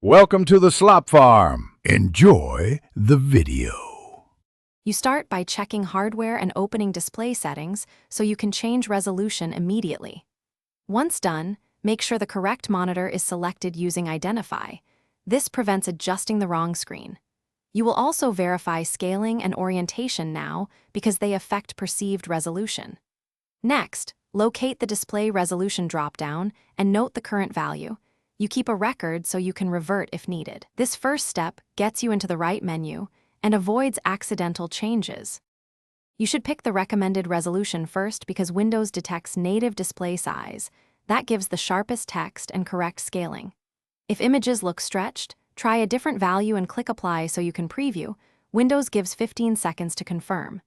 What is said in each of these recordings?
Welcome to the Slop Farm. Enjoy the video. You start by checking hardware and opening display settings so you can change resolution immediately. Once done, make sure the correct monitor is selected using Identify. This prevents adjusting the wrong screen. You will also verify scaling and orientation now because they affect perceived resolution. Next, locate the display resolution dropdown and note the current value. You keep a record so you can revert if needed. This first step gets you into the right menu and avoids accidental changes. You should pick the recommended resolution first because Windows detects native display size. That gives the sharpest text and correct scaling. If images look stretched, try a different value and click Apply so you can preview. Windows gives 15 seconds to confirm.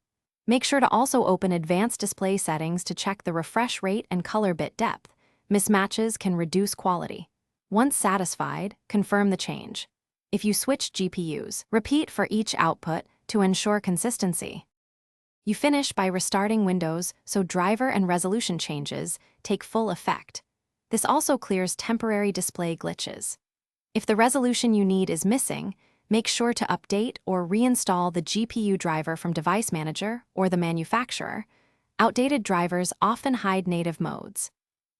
Make sure to also open Advanced Display Settings to check the refresh rate and color bit depth. Mismatches can reduce quality. Once satisfied, confirm the change. If you switch GPUs, repeat for each output to ensure consistency. You finish by restarting Windows so driver and resolution changes take full effect. This also clears temporary display glitches. If the resolution you need is missing, make sure to update or reinstall the GPU driver from Device Manager or the manufacturer. Outdated drivers often hide native modes.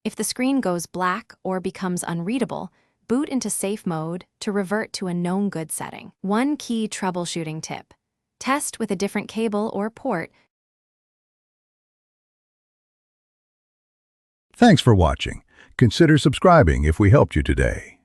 If the screen goes black or becomes unreadable, boot into safe mode to revert to a known good setting. One key troubleshooting tip: test with a different cable or port. Thanks for watching. Consider subscribing if we helped you today.